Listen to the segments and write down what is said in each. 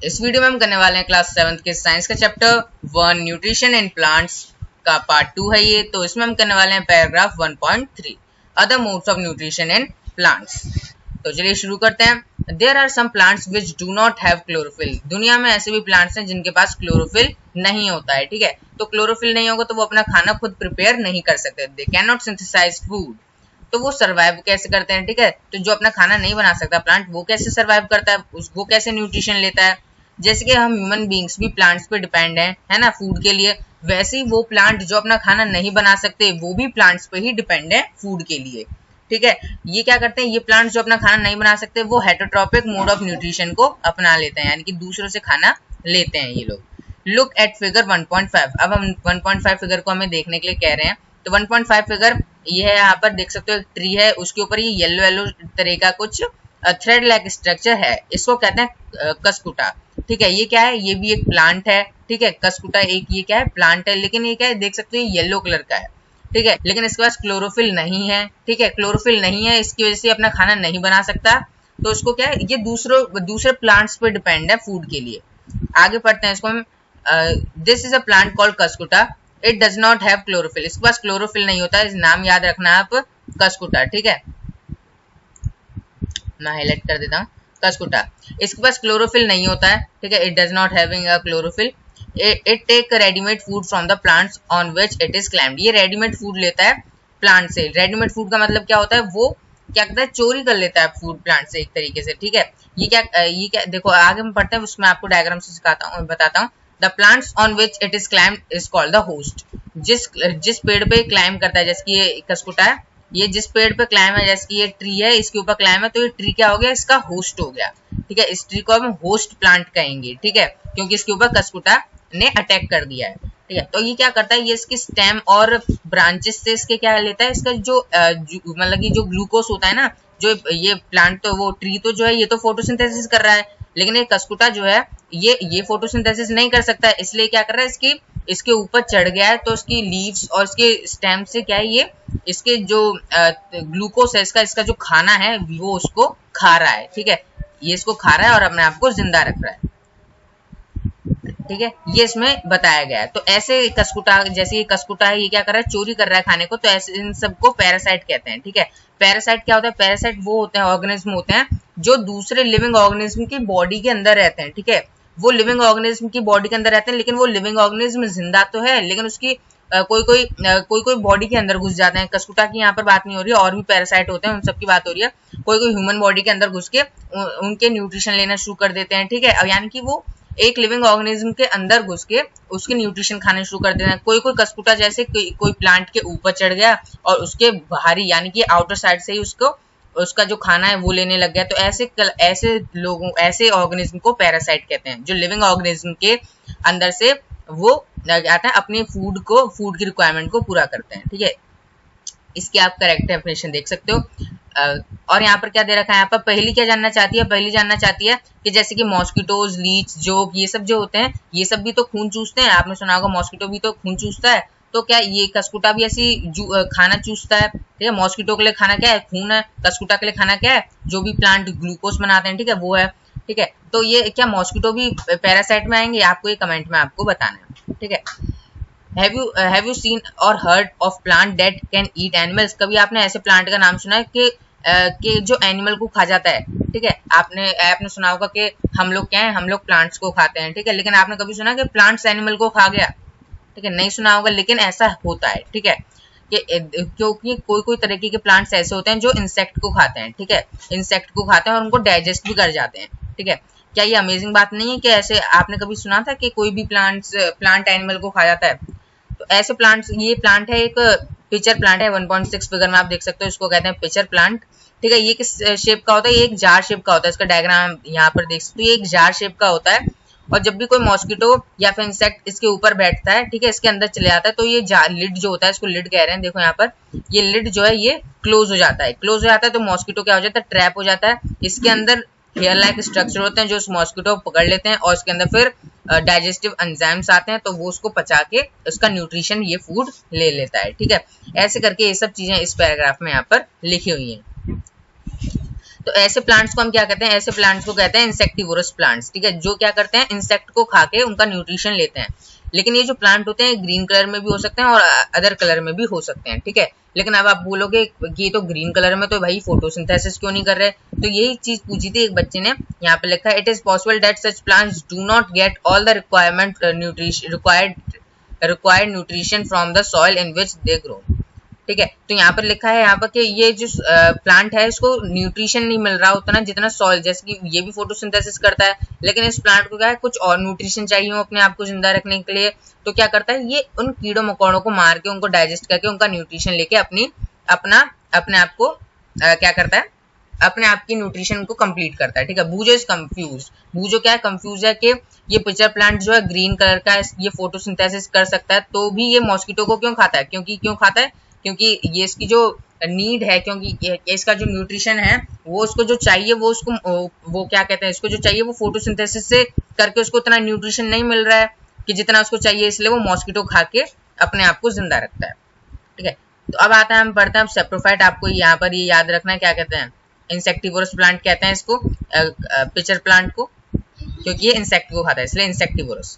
इस वीडियो में हम करने वाले हैं क्लास 7th के साइंस का चैप्टर 1 न्यूट्रिशन इन प्लांट्स का पार्ट 2 है ये। तो इसमें हम करने वाले हैं paragraph 1.3 other modes of nutrition in plants. तो चलिए शुरू करते हैं। There are some plants which do not have chlorophyll. दुनिया में ऐसे भी प्लांट्स हैं जिनके पास क्लोरोफिल नहीं होता है, ठीक है। तो क्लोरोफिल नहीं होगा तो वो अपना खाना खुद प्रिपेयर नहीं कर सकते। They can not synthesize food. तो वो सर्वाइव कैसे करते हैं, ठीक है। तो जो अपना खाना नहीं बना सकता प्लांट, वो कैसे सर्वाइव करता है, वो कैसे न्यूट्रिशन लेता है। जैसे कि हम ह्यूमन बींग्स भी प्लांट्स पे डिपेंड हैं, है ना, फूड के लिए। वैसे ही वो प्लांट जो अपना खाना नहीं बना सकते वो भी प्लांट्स पे ही डिपेंड है फूड के लिए, ठीक है। ये क्या करते हैं, ये प्लांट्स जो अपना खाना नहीं बना सकते वो हेटरोट्रॉपिक मोड ऑफ न्यूट्रिशन को अपना लेते हैं, यानी कि दूसरों से खाना लेते हैं ये लोग। Look at figure 1.5। अब हम 1.5 फिगर को हमें देखने के लिए कह रहे हैं। तो 1.5 फिगर ये है, यहाँ पर देख सकते हो एक ट्री है, उसके ऊपर ये येलो येलो तरह का कुछ थ्रेड लाइक स्ट्रक्चर है। इसको कहते हैं कसकुटा, ठीक है। ये क्या है, ये भी एक प्लांट है, ठीक है। कसकुटा एक ये क्या है, प्लांट है, लेकिन ये क्या है, देख सकते हो येलो कलर का है, ठीक है। लेकिन इसके पास क्लोरोफिल नहीं है, ठीक है। क्लोरोफिल नहीं है, इसकी वजह से अपना खाना नहीं बना सकता। तो इसको क्या है, ये दूसरे प्लांट्स पे डिपेंड है फूड के लिए। आगे पढ़ते हैं इसको हम। This is a plant called कसकुटा, it does not have chlorophyll. इसके पास क्लोरोफिल नहीं होता है, नाम याद रखना है आप, कसकुटा, ठीक है। मैं हाईलाइट कर देता हूँ, कसकुटा। इसके पास क्लोरोफिल नहीं होता है, ठीक है। It does not having a chlorophyll. It take readymade food from the plants on which it is climbed. ये रेडीमेड फूड लेता है प्लांट से। रेडीमेड फूड का मतलब क्या होता है, वो क्या करता है, चोरी कर लेता है फूड प्लांट से एक तरीके से, ठीक है। ये क्या देखो आगे हम पढ़ते हैं, उसमें आपको डायग्राम से सिखाता हूँ, बताता हूँ। The plants on which it is climbed is called the host. जिस पेड़ पे क्लाइम करता है, जैसे कि ये कसकुटा है, ये जिस पेड़ पे क्लाइम है, जैसे कि ये ट्री है, इसके ऊपर क्लाइम है, तो ये ट्री क्या हो गया, इसका होस्ट हो गया, ठीक है। इस ट्री को हम होस्ट प्लांट कहेंगे, ठीक है, क्योंकि इसके ऊपर कसकुटा ने अटैक कर दिया है, ठीक है। तो ये क्या करता है, ये इसके स्टेम और ब्रांचेस से इसके क्या लेता है, इसका जो मतलब कि जो ग्लूकोज होता है ना, जो ये प्लांट, तो वो ट्री तो जो है ये तो फोटोसिंथेसिस कर रहा है, लेकिन ये कसकुटा जो है ये फोटोसिंथेसिस नहीं कर सकता है, इसलिए क्या कर रहा है, इसके ऊपर चढ़ गया है। तो इसकी लीव्स और इसके स्टेम से क्या है, ये इसके जो ग्लूकोज है, इसका जो खाना है वो उसको खा रहा है, ठीक है। ये इसको खा रहा है और अपने आप को जिंदा रख रहा है, ठीक है। ये इसमें बताया गया है। तो ऐसे कसकुटा, जैसे ये कसकुटा है, ये क्या कर रहा है, चोरी कर रहा है खाने को, तो ऐसे इन सबको पैरासाइट कहते हैं, ठीक है। पैरासाइट क्या होता है, पैरासाइट वो होते हैं ऑर्गेनिज्म होते हैं जो दूसरे लिविंग ऑर्गेनिज्म की बॉडी के अंदर रहते हैं, ठीक है। वो लिविंग ऑर्गेनिज्म की बॉडी के अंदर रहते हैं, लेकिन वो लिविंग ऑर्गेनिज्म जिंदा तो है, लेकिन उसकी कोई बॉडी के अंदर घुस जाते हैं। कसकुटा की यहाँ पर बात नहीं हो रही है, और भी पैरासाइट होते हैं, उन सब की बात हो रही है। कोई ह्यूमन बॉडी के अंदर घुस के उनके न्यूट्रिशन लेना शुरू कर देते हैं, ठीक है। अब यानी कि वो एक लिविंग ऑर्गेनिज्म के अंदर घुस के उसके न्यूट्रिशन खाने शुरू कर देते हैं। कोई कसकुटा जैसे कोई प्लांट के ऊपर चढ़ गया और उसके बाहरी यानी कि आउटर साइड से ही उसका जो खाना है वो लेने लग गया। तो ऐसे ऑर्गेनिज्म को पैरासाइट कहते हैं, जो लिविंग ऑर्गेनिज्म के अंदर से वो आता है अपने फूड की रिक्वायरमेंट को पूरा करते हैं, ठीक है। इसकी आप करेक्ट डेफिनेशन देख सकते हो। और यहाँ पर क्या दे रखा है, यहाँ पर पहली क्या जानना चाहती है, पहली जानना चाहती है कि जैसे कि मॉस्किटोज, लीच, जोक, ये सब जो होते हैं, ये सब भी तो खून चूसते हैं। आपने सुना होगा मॉस्किटो भी तो खून चूसता है। तो क्या ये कसकुटा भी ऐसी खाना चूसता है, ठीक है। मॉस्किटो के लिए खाना क्या है, खून है। कसकुटा के लिए खाना क्या है, जो भी प्लांट ग्लूकोज बनाते हैं, ठीक है, वो है, ठीक है। तो ये क्या मॉस्किटो भी पैरासाइट में आएंगे, आपको ये कमेंट में आपको बताना है, ठीक है। Have you seen or heard of plant that can eat animals? कभी आपने ऐसे प्लांट का नाम सुना है कि जो एनिमल को खा जाता है, ठीक है। आपने सुना होगा कि हम लोग क्या है, हम लोग प्लांट्स को खाते हैं, ठीक है। लेकिन आपने कभी सुना कि प्लांट्स एनिमल को खा गया, ठीक है, नहीं सुना होगा, लेकिन ऐसा होता है, ठीक है। क्योंकि कोई तरीके के प्लांट्स ऐसे होते हैं जो इंसेक्ट को खाते हैं, ठीक है। इंसेक्ट को खाते हैं और उनको डाइजेस्ट भी कर जाते हैं, ठीक है। क्या ये अमेजिंग बात नहीं है कि ऐसे आपने कभी सुना था कि कोई भी प्लांट एनिमल को खा जाता है। तो ऐसे प्लांट्स, ये प्लांट है एक पिचर प्लांट है, 1.6 फिगर में आप देख सकते हो, इसको कहते हैं पिचर प्लांट, ठीक है। ये किस शेप का होता है, ये एक जार शेप का होता है। इसका डायग्राम यहाँ पर देख सकते हो, ये एक जार शेप का होता है। और जब भी कोई मॉस्किटो या फिर इंसेक्ट इसके ऊपर बैठता है, ठीक है, इसके अंदर चले जाता है, तो ये लिड जो होता है, इसको लिड कह रहे हैं, देखो यहाँ पर ये लिड जो है ये क्लोज हो जाता है। क्लोज हो जाता है तो मॉस्किटो क्या हो जाता है, ट्रैप हो जाता है। इसके अंदर हेयर लाइक स्ट्रक्चर होते हैं जो उस मॉस्किटो को पकड़ लेते हैं, और इसके अंदर फिर डाइजेस्टिव एंजाइम्स आते हैं, तो वो उसको पचा के उसका न्यूट्रिशन ये फूड ले लेता है, ठीक है। ऐसे करके ये सब चीजें इस पैराग्राफ में यहाँ पर लिखी हुई हैं। तो ऐसे प्लांट्स को हम क्या कहते हैं, ऐसे प्लांट्स को कहते हैं इंसेक्टिवोरस प्लांट्स, ठीक है, जो क्या करते हैं, इंसेक्ट को खा के उनका न्यूट्रिशन लेते हैं। लेकिन ये जो प्लांट होते हैं ग्रीन कलर में भी हो सकते हैं और अदर कलर में भी हो सकते हैं, ठीक है। लेकिन अब आप बोलोगे कि ये तो ग्रीन कलर में तो भाई फोटोसिंथेसिस क्यों नहीं कर रहे, तो यही चीज पूछी थी एक बच्चे ने, यहाँ पे लिखा है it is possible that such plants do not get all the required nutrition from the soil in which they grow, ठीक है। तो यहाँ पर लिखा है यहाँ पर कि ये जो प्लांट है इसको न्यूट्रिशन नहीं मिल रहा उतना जितना सॉइल, जैसे कि ये भी फोटोसिंथेसिस करता है, लेकिन इस प्लांट को क्या है कुछ और न्यूट्रिशन चाहिए हो अपने आप को जिंदा रखने के लिए, तो क्या करता है ये उन कीड़ों मकोड़ों को मार के उनको डाइजेस्ट करके उनका न्यूट्रिशन लेके अपने आप को क्या करता है, अपने आप की न्यूट्रिशन को कंप्लीट करता है, ठीक है। बूजो इज कंफ्यूज, बूजो क्या है, कंफ्यूज है कि ये पिचर प्लांट जो है ग्रीन कलर का है, ये फोटोसिंथेसिस कर सकता है तो भी ये मॉस्किटो को क्यों खाता है, क्यों खाता है, क्योंकि ये इसकी जो नीड है, क्योंकि इसका जो न्यूट्रिशन है वो उसको जो चाहिए वो उसको वो क्या कहते हैं, इसको जो चाहिए वो फोटोसिंथेसिस से करके उसको उतना न्यूट्रिशन नहीं मिल रहा है कि जितना उसको चाहिए, इसलिए वो मॉस्किटो खा के अपने आप को जिंदा रखता है, ठीक है। तो अब आता है, हम पढ़ते हैं अब सेप्रोफाइट, आपको यहाँ पर ये याद रखना है क्या कहते हैं, इंसेक्टिवोरस प्लांट कहते हैं इसको, पिचर प्लांट को, क्योंकि ये इंसेक्ट को खाता है इसलिए इंसेक्टिवोरस।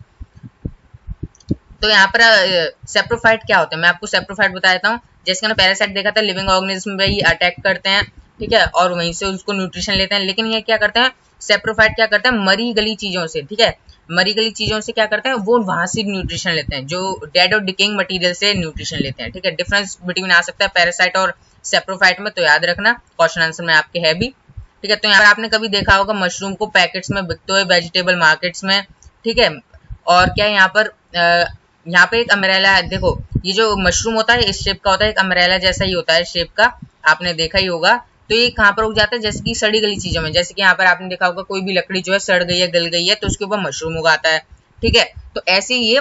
तो यहाँ पर सेप्रोफाइट क्या होता है, मैं आपको सेप्रोफाइट बता देता हूँ। जैसे मैंने पैरासाइट देखा था, लिविंग ऑर्गेनिज्म पे ही अटैक करते हैं, ठीक है, और वहीं से उसको न्यूट्रिशन लेते हैं। लेकिन ये क्या करते हैं, सेप्रोफाइट क्या करते हैं, मरी गली चीजों से, ठीक है, मरी गली चीजों से क्या करते हैं, वो वहां से न्यूट्रिशन लेते हैं, जो डेड और डिकेइंग मटेरियल से न्यूट्रिशन लेते हैं, ठीक है। डिफरेंस बिटवीन आ सकता है पैरासाइट और सेप्रोफाइट में, तो याद रखना, क्वेश्चन आंसर में आपके है भी, ठीक है। तो यहाँ पर आपने कभी देखा होगा मशरूम को पैकेट्स में बिकते हुए वेजिटेबल मार्केट्स में, ठीक है। और क्या यहाँ पे एक अम्ब्रेला है, देखो ये जो मशरूम होता है इस शेप का होता है, एक अम्ब्रेला जैसा ही होता है शेप का, आपने देखा ही होगा। तो ये कहाँ पर उग जाता है, जैसे कि सड़ी गली चीजों में, जैसे कि यहाँ पर आपने देखा होगा कोई भी लकड़ी जो है सड़ गई है, गल गई है, तो उसके ऊपर मशरूम उगाता है, ठीक है। तो ऐसे ये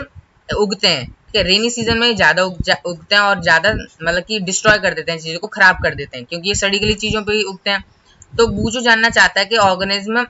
उगते हैं, ठीक है। रेनी सीजन में ज्यादा उगते हैं और ज्यादा मतलब कि डिस्ट्रॉय कर देते हैं, चीजों को खराब कर देते हैं, क्योंकि ये सड़ी गली चीजों पर ही उगते हैं। तो बूजो जानना चाहता है कि ऑर्गेनिज्म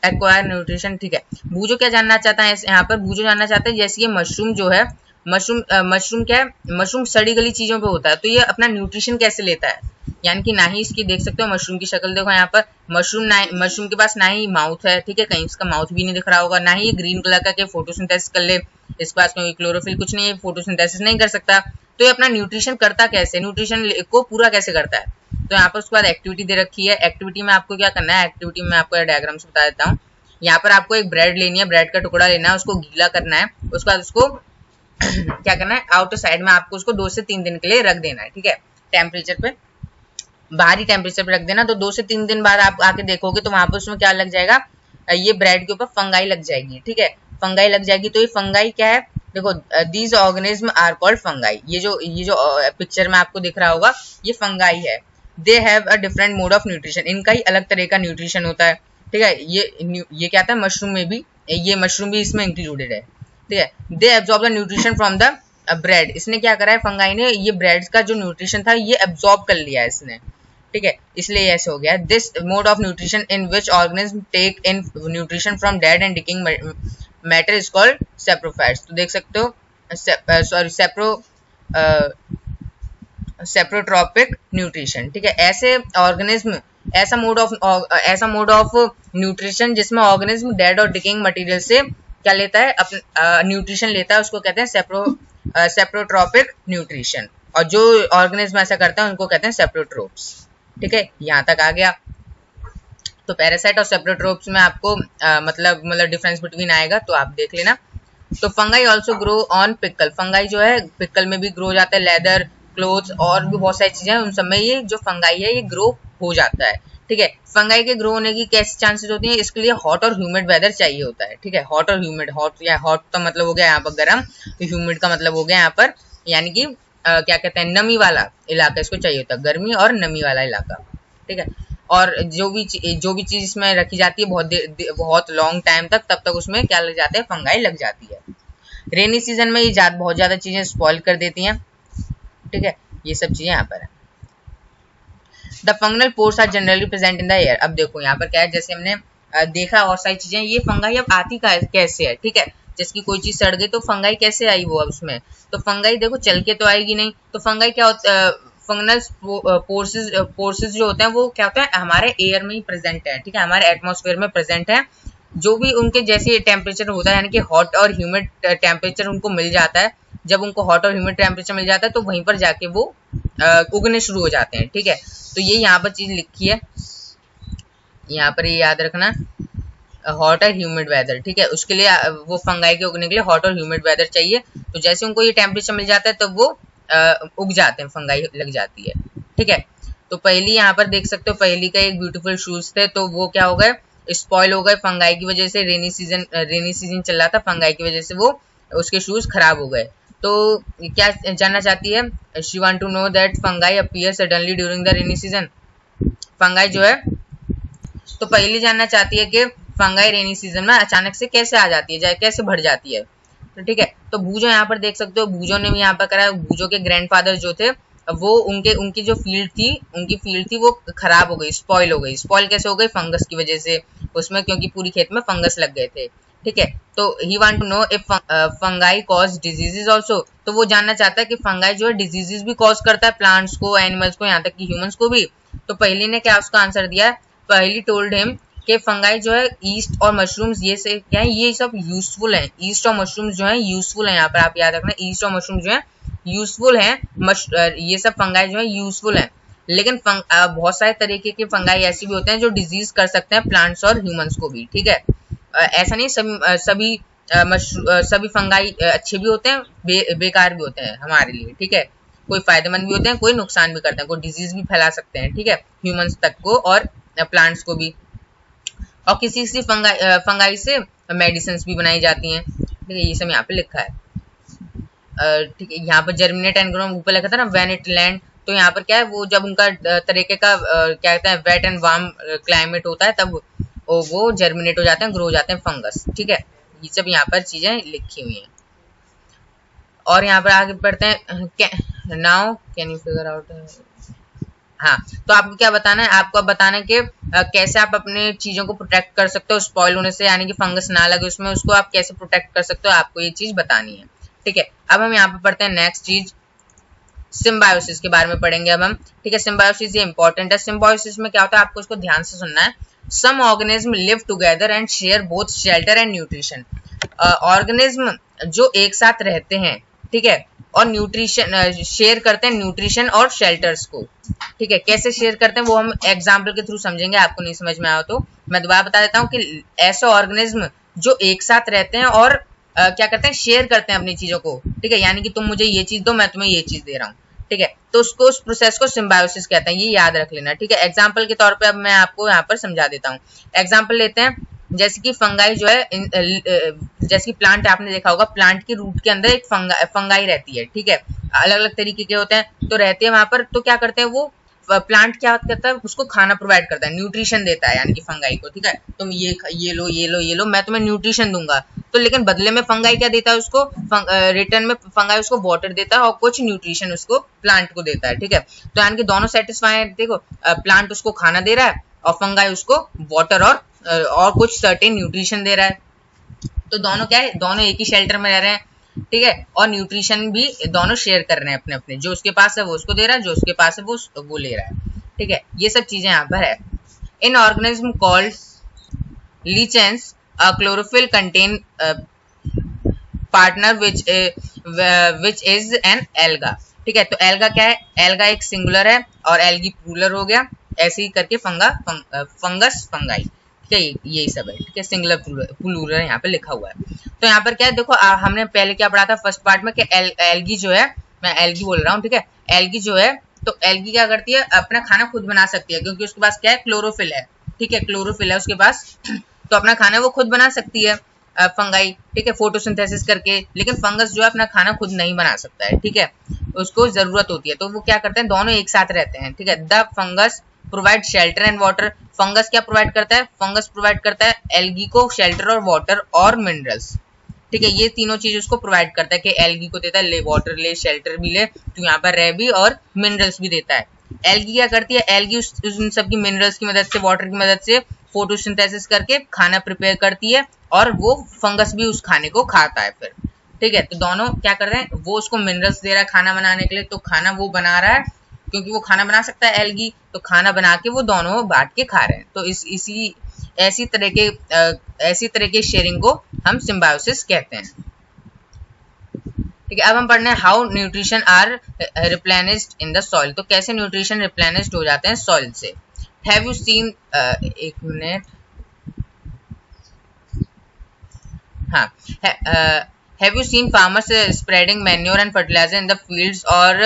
एक्वायर न्यूट्रिशन, ठीक है। बूजो क्या जानना चाहता है, यहाँ पर बूजो जानना चाहता है जैसे ये मशरूम जो है, मशरूम क्या है, मशरूम सड़ी गली चीजों पे होता है, तो ये अपना न्यूट्रिशन कैसे लेता है, यानी कि ना ही इसकी देख सकते हो मशरूम की शक्ल देखो यहाँ पर, मशरूम के पास ना ही माउथ है, ठीक है, कहीं इसका माउथ भी नहीं दिख रहा होगा, ना ही ये ग्रीन कलर का फोटोसिंथेसिस कर ले, इसके पास कोई क्लोरोफिल कुछ नहीं है, फोटोसिंथेसिस नहीं कर सकता, तो ये अपना न्यूट्रिशन करता कैसे, न्यूट्रिशन को पूरा कैसे करता है। तो यहाँ पर उसके बाद एक्टिविटी दे रखी है, एक्टिविटी में आपको क्या करना है, एक्टिविटी में आपको डायग्राम से बता देता हूँ। यहाँ पर आपको एक ब्रेड लेनी है, ब्रेड का टुकड़ा लेना है, उसको गीला करना है, उसके बाद उसको क्या करना है, आउटर साइड में आपको उसको 2 से 3 दिन के लिए रख देना है, ठीक है, टेम्परेचर पे, बाहरी टेम्परेचर पे रख देना। तो 2 से 3 दिन बाद आप आके देखोगे तो वहां पर उसमें क्या लग जाएगा, ये ब्रेड के ऊपर फंगाई लग जाएगी, ठीक है, फंगाई लग जाएगी। तो ये फंगाई क्या है, देखो these organism are called fungi, ये जो पिक्चर में आपको दिख रहा होगा ये फंगाई है। They have a different mode of nutrition, इनका ही अलग तरह का न्यूट्रिशन होता है, ठीक है। ये क्या था, मशरूम में भी, ये मशरूम भी इसमें इंक्लूडेड है, ठीक है। They absorb the nutrition from the bread, इसने क्या करा है, फंगाई ने ये ब्रेड का जो न्यूट्रिशन था ये एब्जॉर्ब कर लिया है इसने, ठीक है, इसलिए ऐसे हो गया। This mode of nutrition in which organism take in nutrition from dead and decaying matter is called saprophytes. तो देख सकते हो सेप्रोट्रॉपिक न्यूट्रिशन, ठीक है। ऐसे ऑर्गेनिज्म ऐसा मोड ऑफ न्यूट्रिशन जिसमें ऑर्गेनिज्म डेड और डिकेइंग मटेरियल से क्या लेता है, न्यूट्रिशन लेता है, उसको कहते हैं सेप्रोट्रॉपिक न्यूट्रिशन। और जो ऑर्गेनिज्म ऐसा करते हैं उनको कहते हैं सेप्रोट्रोप्स, ठीक है। यहाँ तक आ गया। तो पैरासाइट और सेप्रोट्रोप्स में आपको मतलब डिफरेंस बिटवीन आएगा, तो आप देख लेना। तो fungi also grow on pickle, fungi जो है पिकल में भी ग्रो हो जाता है, लेदर, क्लोथ्स और भी बहुत सारी चीजें उन सब में ये जो फंगाई है ये ग्रो हो जाता है, ठीक है। फंगाई के ग्रो होने की कैसी चांसेस होती हैं, इसके लिए हॉट और ह्यूमिड वेदर चाहिए होता है, ठीक है। हॉट और ह्यूमिड, हॉट का मतलब हो गया यहाँ पर गर्म, तो ह्यूमिड का मतलब हो गया यहाँ पर यानी कि क्या कहते हैं, नमी वाला इलाका इसको चाहिए होता है, गर्मी और नमी वाला इलाका, ठीक है। और जो भी चीज इसमें रखी जाती है बहुत लॉन्ग टाइम तक, तब तक उसमें क्या लग जाता है, फंगाई लग जाती है। रेनी सीजन में ये बहुत ज्यादा चीजें स्पॉइल कर देती हैं, ठीक है। ये सब चीजें यहाँ पर है। The fungal pores are generally present in the air. अब देखो यहाँ पर क्या है, जैसे हमने देखा और सारी चीजें, ये फंगाई अब आती कैसे है, ठीक है। जैसे कि कोई चीज सड़ गई तो फंगाई कैसे आई वो अब उसमें, तो फंगाई देखो चल के तो आएगी नहीं, तो फंगाई क्या होता है, फंगनल पोर्सेस जो होते हैं वो क्या होता है हमारे एयर में ही प्रेजेंट है, ठीक है, हमारे एटमॉस्फेयर में प्रेजेंट है। जो भी उनके जैसे टेम्परेचर होता है यानी कि हॉट और ह्यूमिड टेम्परेचर उनको मिल जाता है, जब उनको हॉट और ह्यूमिड टेम्परेचर मिल जाता है तो वहीं पर जाके वो उगने शुरू हो जाते हैं, ठीक है। तो ये यहाँ पर चीज लिखी है, यहाँ पर ये याद रखना, हॉट और ह्यूमिड वेदर, ठीक है, उसके लिए वो फंगाई के उगने के लिए हॉट और ह्यूमिड वेदर चाहिए। तो जैसे उनको ये टेम्परेचर मिल जाता है तो वो उग जाते हैं, फंगाई लग जाती है, ठीक है। तो पहली यहाँ पर देख सकते हो, पहली का एक ब्यूटीफुल शूज थे तो वो क्या हो गए, स्पॉइल हो गए फंगाई की वजह से। रेनी सीजन चल रहा था, फंगाई की वजह से वो उसके शूज खराब हो गए। तो क्या जानना चाहती है, she want to know that fungi appear suddenly during the rainy season. Fungi जो है, तो पहली जानना चाहती है कि फंगाई रेनी सीजन में अचानक से कैसे आ जाती है, कैसे बढ़ जाती है। तो ठीक है, तो भूजो यहाँ पर देख सकते हो, भूजो ने भी यहाँ पर करा, भूजो के ग्रैंडफादर जो थे वो उनकी जो फील्ड थी वो खराब हो गई, स्पॉइल हो गई। स्पॉइल कैसे हो गई, फंगस की वजह से उसमें, क्योंकि पूरी खेत में फंगस लग गए थे, ठीक है। तो he want to know if fungi cause diseases also, तो वो जानना चाहता है कि फंगाई जो है डिजीजेज भी कॉज करता है प्लांट्स को, एनिमल्स को, यहाँ तक कि ह्यूमंस को भी। तो पहली ने क्या उसका आंसर दिया है, पहली टोल्ड हिम कि फंगाई जो है ईस्ट और मशरूम्स ये से क्या है, ये सब यूजफुल हैं। ईस्ट और मशरूम्स जो है यूजफुल है, यहाँ पर आप याद रखना, ईस्ट और मशरूम जो है यूजफुल है, ये सब फंगाई जो है यूजफुल है। लेकिन बहुत सारे तरीके के फंगाई ऐसे भी होते हैं जो डिजीज कर सकते हैं प्लांट्स और ह्यूमंस को भी, ठीक है। ऐसा नहीं सभी फंगाई अच्छे भी होते हैं, बेकार भी होते हैं हमारे लिए, ठीक है। कोई फायदेमंद भी होते हैं, कोई नुकसान भी करते हैं, कोई डिजीज भी फैला सकते हैं, ठीक है, ह्यूमंस तक को और प्लांट्स को भी। और किसी फंगाई से मेडिसिन भी बनाई जाती हैं, ठीक है, ये सब यहाँ पे लिखा है, ठीक है। यहाँ पर जर्मिनेट एंड ग्रो ऊपर लिखा था ना, व्हेन इट लैंड, तो यहाँ पर क्या है, वो जब उनका तरीके का क्या कहते हैं वेट एंड वार्म क्लाइमेट होता है तब वो जर्मिनेट हो जाते हैं, ग्रो हो जाते हैं फंगस, ठीक है। ये सब यहाँ पर चीजें लिखी हुई हैं। और यहाँ पर आगे बढ़ते हैं, now can you figure out, हाँ, तो आपको क्या बताना है, आपको बताना है कि कैसे आप अपने चीजों को प्रोटेक्ट कर सकते हो स्पॉइल होने से, यानी कि फंगस ना लगे उसमें, उसको आप कैसे प्रोटेक्ट कर सकते हो, आपको ये चीज बतानी है, ठीक है। अब हम यहाँ पे पढ़ते हैं नेक्स्ट चीज, सिम्बायोसिस के बारे में पढ़ेंगे अब हम, ठीक है। सिम्बायोसिस ये इंपॉर्टेंट है। सिम्बायोसिस में क्या होता है, आपको इसको ध्यान से सुनना है। Some organism live together and share both shelter and nutrition. Organism जो एक साथ रहते हैं, ठीक है, और न्यूट्रिशन शेयर करते हैं, न्यूट्रिशन और शेल्टर्स को, ठीक है। कैसे शेयर करते हैं वो हम एग्जाम्पल के थ्रू समझेंगे, आपको नहीं समझ में आया तो मैं दोबारा बता देता हूँ कि ऐसे ऑर्गेनिज्म जो एक साथ रहते हैं और क्या करते हैं, शेयर करते हैं अपनी चीजों को, ठीक है, यानी कि तुम मुझे ये चीज दो, मैं तुम्हें ये चीज दे रहा हूँ, ठीक है। तो उसको, उस प्रोसेस को सिम्बायोसिस कहते हैं, ये याद रख लेना, ठीक है। एग्जाम्पल के तौर पे अब मैं आपको यहाँ पर समझा देता हूँ। एग्जाम्पल लेते हैं, जैसे कि फंगाई जो है, जैसे कि प्लांट आपने देखा होगा, प्लांट की रूट के अंदर एक फंगाई रहती है, ठीक है, अलग अलग तरीके के होते हैं, तो रहते हैं वहां पर। तो क्या करते हैं वो प्लांट, क्या करता है, उसको खाना प्रोवाइड करता है, न्यूट्रिशन देता है, यानी कि फंगाई को, ठीक है, तुम ये लो, मैं तुम्हें न्यूट्रिशन दूंगा। तो लेकिन बदले में फंगाई क्या देता है उसको, रिटर्न में फंगाई उसको वाटर देता है और कुछ न्यूट्रिशन उसको प्लांट को देता है, ठीक है। तो यानी कि दोनों सेटिस्फाई है, देखो, प्लांट उसको खाना दे रहा है और फंगाई उसको वाटर और कुछ सर्टेन न्यूट्रिशन दे रहा है। तो दोनों क्या है, दोनों एक ही शेल्टर में रह रहे हैं, ठीक है, और न्यूट्रिशन भी दोनों शेयर कर रहे हैं अपने अपने, जो उसके पास है वो उसको दे रहा है, जो उसके पास है वो ले रहा है, ठीक है। ये सब चीजें यहाँ पर है। In organism called lichens, chlorophyll contain partner which is an alga, ठीक है। तो एल्गा क्या है, एल्गा एक सिंगुलर है और एल्गी प्लूरल हो गया, ऐसे ही करके फंगस फंगाई, ठीक है, यही सब है, ठीक है, सिंगुलर प्लूरल यहाँ पे लिखा हुआ है। तो यहाँ पर क्या है, देखो हमने पहले क्या पढ़ा था फर्स्ट पार्ट में कि एल्गी जो है, मैं एल्गी बोल रहा हूँ, ठीक है, एल्गी जो है, तो एल्गी क्या करती है, अपना खाना खुद बना सकती है, क्योंकि उसके पास क्या है, क्लोरोफिल है, ठीक है, क्लोरोफिल है उसके पास, तो अपना खाना वो खुद बना सकती है फंगाई, ठीक है, फोटोसिंथेसिस करके। लेकिन फंगस जो है अपना खाना खुद नहीं बना सकता है, ठीक है, उसको जरूरत होती है। तो वो क्या करते हैं, दोनों एक साथ रहते हैं, ठीक है। The fungus provide shelter and water, fungus क्या प्रोवाइड करता है, फंगस प्रोवाइड करता है एल्गी को शेल्टर और वाटर और मिनरल्स, ठीक है, ये तीनों चीज उसको प्रोवाइड करता है कि एल्गी को देता है, ले वाटर ले, शेल्टर भी ले, तो यहाँ पर रह भी, और मिनरल्स भी देता है। एल्गी क्या करती है, एल्गी उन सबकी मिनरल्स की मदद से, वाटर की मदद से फोटोसिंथेसिस करके खाना प्रिपेयर करती है, और वो फंगस भी उस खाने को खाता है फिर, ठीक है। तो दोनों क्या कर रहे हैं, वो उसको मिनरल्स दे रहा है खाना बनाने के लिए, तो खाना वो बना रहा है, क्योंकि वो खाना बना सकता है एल्गी, तो खाना बना के वो दोनों बांट के खा रहे हैं। तो ऐसी तरह के शेयरिंग को हम सिम्बायोसिस कहते हैं। ठीक है, अब हम पढ़ना है how nutrition are replenished in the soil. तो कैसे न्यूट्रिशन रिप्लेनिश्ड हो जाते हैं सॉइल से। हैव यू सीन, एक मिनट, हाँ, have you seen farmers spreading manure and fertilizer in the fields और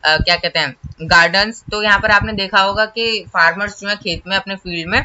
क्या कहते हैं गार्डन्स। तो यहाँ पर आपने देखा होगा कि फार्मर्स जो है खेत में अपने फील्ड में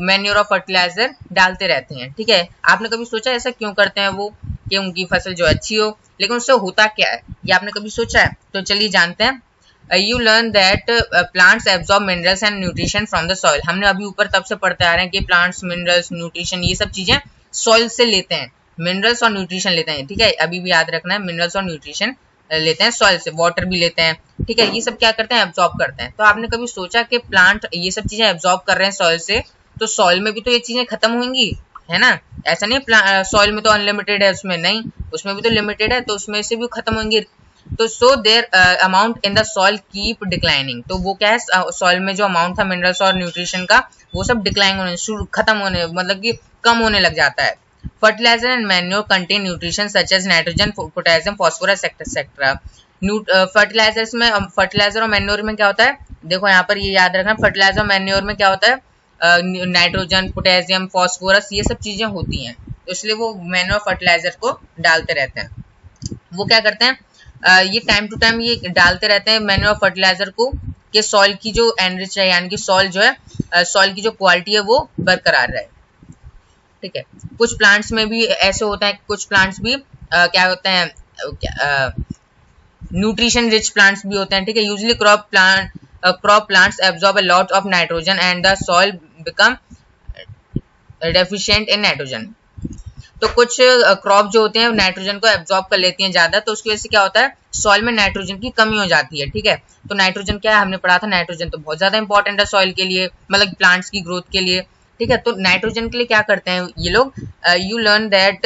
मैन्योर और फर्टिलाइजर डालते रहते हैं। ठीक है, आपने कभी सोचा ऐसा क्यों करते हैं वो, कि उनकी फसल जो अच्छी हो, लेकिन उससे होता क्या है ये आपने कभी सोचा है? तो चलिए जानते हैं। You learn that plants absorb minerals and nutrition from the soil। हमने अभी ऊपर तब से पढ़ते आ रहे हैं कि प्लांट्स मिनरल्स, न्यूट्रिशन, ये सब चीजें सॉइल से लेते हैं, मिनरल्स और न्यूट्रिशन लेते हैं। ठीक है, अभी भी याद रखना है, मिनरल्स और न्यूट्रिशन लेते हैं सॉइल से, वाटर भी लेते हैं। ठीक है, ये सब क्या करते हैं, एब्जॉर्ब करते हैं। तो आपने कभी सोचा कि प्लांट ये सब चीजें एब्जॉर्ब कर रहे हैं सॉइल से, तो सॉइल में भी तो ये चीजें खत्म होंगी, है ना? ऐसा नहीं सॉइल में तो अनलिमिटेड है, उसमें नहीं, उसमें भी तो लिमिटेड है, तो उसमें से भी खत्म होंगी। तो so their amount in the soil keep declining. तो वो क्या है, सॉइल में जो अमाउंट था मिनरल्स और न्यूट्रिशन का, वो सब डिक्लाइन होने, खत्म होने, मतलब कि कम होने लग जाता है। Fertilizer and manure contain nutrition such as nitrogen, potassium, phosphorus etcetera. Fertilizers में, फर्टिलाइजर और मैन्योर में क्या होता है, देखो यहाँ पर ये याद रखना, फर्टिलाइजर और मैन्योर में क्या होता है, नाइट्रोजन, पोटेशियम, फास्फोरस, ये सब चीजें होती हैं। तो इसलिए वो मैन्योर फर्टिलाइजर को डालते रहते हैं। वो क्या करते हैं, ये टाइम टू टाइम ये डालते रहते हैं मैन्योर फर्टिलाइजर को, कि सॉइल की जो एनरिच है, यानी कि सॉइल जो है, सॉइल की जो क्वालिटी है वो बरकरार रहे। ठीक है, कुछ प्लांट्स में भी ऐसे होता है, कुछ प्लांट्स भी क्या होते हैं, न्यूट्रिशन रिच प्लांट्स भी होते हैं। ठीक है, usually crop plants absorb a lot of nitrogen and the soil become deficient in nitrogen. तो कुछ क्रॉप जो होते हैं नाइट्रोजन को एब्जॉर्ब कर लेती हैं ज्यादा, तो उसकी वजह से क्या होता है, सॉइल में नाइट्रोजन की कमी हो जाती है। ठीक है, तो नाइट्रोजन क्या है, हमने पढ़ा था, नाइट्रोजन तो बहुत ज्यादा इंपॉर्टेंट है सॉइल के लिए, मतलब प्लांट्स की ग्रोथ के लिए। ठीक है, तो नाइट्रोजन के लिए क्या करते हैं ये लोग, you learn that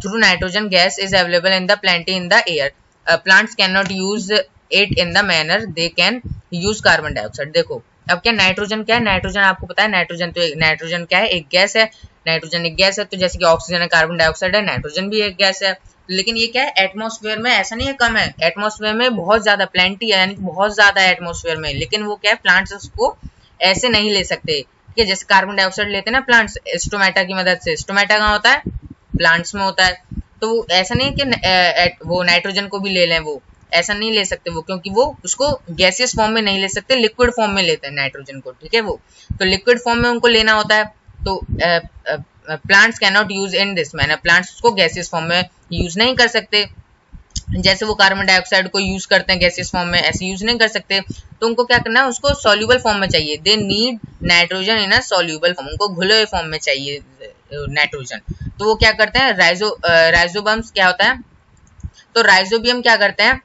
through nitrogen gas is available in the plenty in the air, plants can not use it in the manner they can use carbon dioxide. देखो अब क्या नाइट्रोजन क्या है, नाइट्रोजन आपको पता है, नाइट्रोजन क्या है, एक गैस है। नाइट्रोजन एक गैस है, तो जैसे कि ऑक्सीजन है, कार्बन डाइऑक्साइड है, नाइट्रोजन भी एक गैस है। लेकिन ये क्या है, एटमॉस्फेयर में, ऐसा नहीं है कम है, एटमॉस्फेयर में बहुत ज्यादा प्लेंटी है, यानी कि बहुत ज्यादा है एटमॉस्फेयर में। लेकिन वो क्या है, प्लांट्स उसको ऐसे नहीं ले सकते। ठीक है, जैसे कार्बन डाइऑक्साइड लेते हैं ना प्लांट्स स्टोमेटा की मदद से, स्टोमेटा कहाँ होता है, प्लांट्स में होता है। तो ऐसा नहीं है कि वो नाइट्रोजन को भी ले लें, वो ऐसा नहीं ले सकते वो, क्योंकि वो उसको गैसियस फॉर्म में नहीं ले सकते, लिक्विड फॉर्म में लेते हैं नाइट्रोजन को। ठीक है, वो तो लिक्विड फॉर्म में उनको लेना होता है। तो plants can not use in this manner, plants उसको गैसियस फॉर्म में यूज नहीं कर सकते, जैसे वो कार्बन डाइऑक्साइड को यूज करते हैं गैसियस फॉर्म में, ऐसे यूज नहीं कर सकते। तो उनको क्या करना है, उसको सॉल्यूबल फॉर्म में चाहिए, they need nitrogen in a soluble form, उनको घुले हुए फॉर्म में चाहिए नाइट्रोजन। तो वो क्या करते हैं, राइजोबम्स क्या होता है, तो राइजोबियम क्या करते हैं,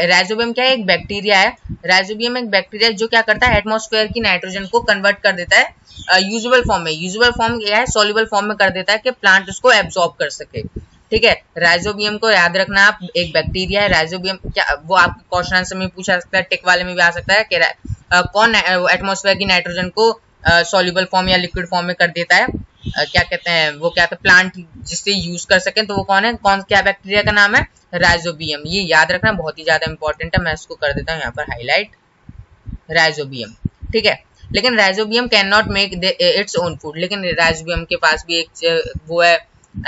राइजोबियम क्या है, एक बैक्टीरिया है। राइजोबियम एक बैक्टीरिया जो क्या करता है, एटमॉस्फेयर की नाइट्रोजन को कन्वर्ट कर देता है यूजुअल फॉर्म में। यूजुअल फॉर्म क्या है, सॉल्युबल फॉर्म में कर देता है कि प्लांट उसको एब्जॉर्ब कर सके। ठीक है, राइजोबियम को याद रखना आप, एक बैक्टीरिया है। राइजोबियम क्या, वो आपके क्वेश्चन आंसर में पूछा सकता है, टिक वाले में भी आ सकता है कि कौन एटमॉस्फेयर की नाइट्रोजन को सॉल्युबल फॉर्म या लिक्विड फॉर्म में कर देता है, क्या कहते हैं, वो क्या प्लांट जिससे यूज कर सके, तो वो कौन है, क्या बैक्टीरिया का नाम है, राइजोबियम। ये याद रखना बहुत ही ज्यादा इंपॉर्टेंट है, मैं इसको कर देता हूँ यहाँ पर हाईलाइट, राइजोबियम। ठीक है, लेकिन rhizobium can not make its own food, लेकिन राइजोबियम के पास भी एक वो है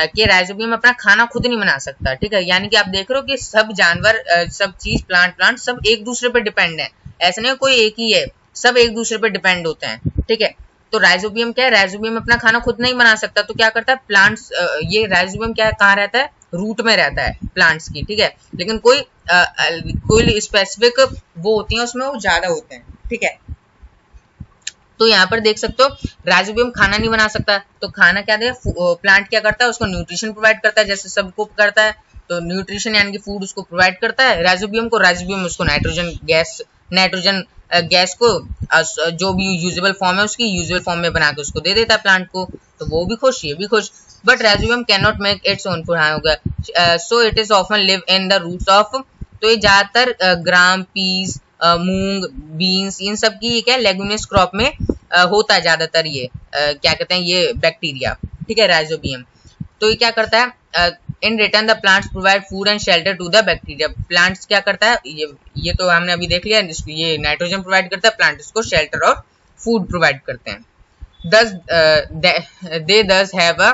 कि राइजोबियम अपना खाना खुद नहीं बना सकता। ठीक है, यानी कि आप देख रहे हो कि सब जानवर, सब चीज, प्लांट सब एक दूसरे पर डिपेंड है, ऐसा नहीं कोई एक ही है, सब एक दूसरे पर डिपेंड होते हैं। ठीक है, तो राइजोबियम क्या है, राइजोबियम अपना खाना खुद नहीं बना सकता, तो क्या करता है प्लांट्स, ये राइजोबियम क्या है, कहाँ रहता है, रूट में रहता है प्लांट्स की। ठीक है, लेकिन कोई स्पेसिफिक वो होती है उसमें, वो ज्यादा होते हैं। ठीक है, तो यहाँ पर देख सकते हो राइजोबियम खाना नहीं बना सकता, तो खाना क्या दे, प्लांट क्या करता है, उसको न्यूट्रिशन प्रोवाइड करता है, जैसे सबको करता है। तो न्यूट्रिशन यानी कि फूड उसको प्रोवाइड करता है राइजोबियम को, राइजोबियम उसको नाइट्रोजन गैस को जो भी यूजेबल फॉर्म है उसकी यूजुअल फॉर्म में बना के उसको दे देता है प्लांट को, तो वो भी खुश, ये भी खुश। But rhizobium can not make its own food, हाँ होगा, so it is often live in the roots of, तो ये ज्यादातर ग्राम, पीस, मूंग, बीन्स, इन सब की क्या लेगुमिनस क्रॉप में होता है ज्यादातर ये क्या कहते हैं ये बैक्टीरिया, ठीक है, राइजोबियम। तो ये क्या करता है, in return the plants provide food and shelter to the bacteria. Plants क्या करता है, ये तो हमने अभी देख लिया, ये नाइट्रोजन प्रोवाइड करता है, प्लांट इसको शेल्टर और फूड प्रोवाइड करते हैं। thus they thus have a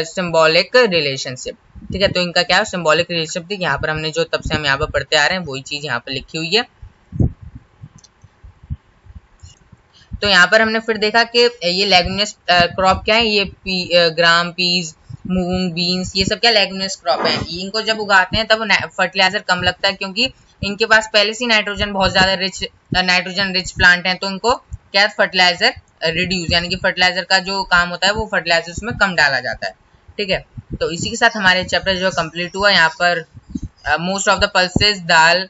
symbolic relationship, ठीक है। तो इनका क्या है, सिंबॉलिक रिलेशनशिप थी। यहाँ पर हमने जो तब से हम यहाँ पर पढ़ते आ रहे हैं वही चीज यहाँ पर लिखी हुई है। तो यहाँ पर हमने फिर देखा कि ये लेगुमिनस क्रॉप क्या है, ये ग्राम, पीज, मूंग, बीन्स, ये सब क्या लेगुमिनस क्रॉप है। इनको जब उगाते हैं तब फर्टिलाइजर कम लगता है, क्योंकि इनके पास पहले से नाइट्रोजन बहुत ज्यादा नाइट्रोजन रिच प्लांट है, तो इनको क्या फर्टिलाइजर रिड्यूस, यानी कि फर्टिलाइजर का जो काम होता है वो फर्टिलाइजर उसमें कम डाला जाता है, ठीक है। तो इसी के साथ हमारे चैप्टर जो कंप्लीट हुआ। यहाँ पर most of the pulses dal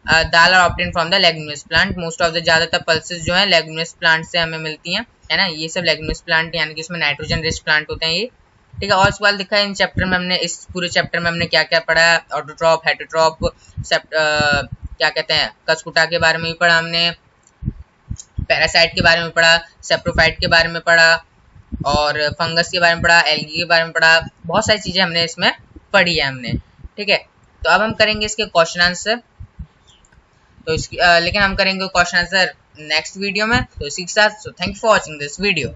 are obtain from the leguminous plant. Most of the ज्यादातर पल्सेस जो है लेगुमिनस प्लांट से हमें मिलती हैं, है ना। ये सब लेगुमिनस प्लांट यानी कि इसमें नाइट्रोजन रिच प्लांट होते हैं ये, ठीक है। और सवाल दिखा है इन चैप्टर में हमने, इस पूरे चैप्टर में हमने क्या क्या पढ़ा, ऑटोट्रॉप, हेटेरोट्रॉप, क्या कहते हैं कसकुटा के बारे में भी पढ़ा हमने, पैरासाइट के बारे में पढ़ा, सेप्रोफाइट के बारे में पढ़ा, और फंगस के बारे में पढ़ा, एल्गी के बारे में पढ़ा। बहुत सारी चीजें हमने इसमें पढ़ी है हमने, ठीक है। तो अब हम करेंगे इसके क्वेश्चन आंसर। तो इसकी लेकिन हम करेंगे क्वेश्चन आंसर नेक्स्ट वीडियो में। तो इसी के साथ thank you for watching this video.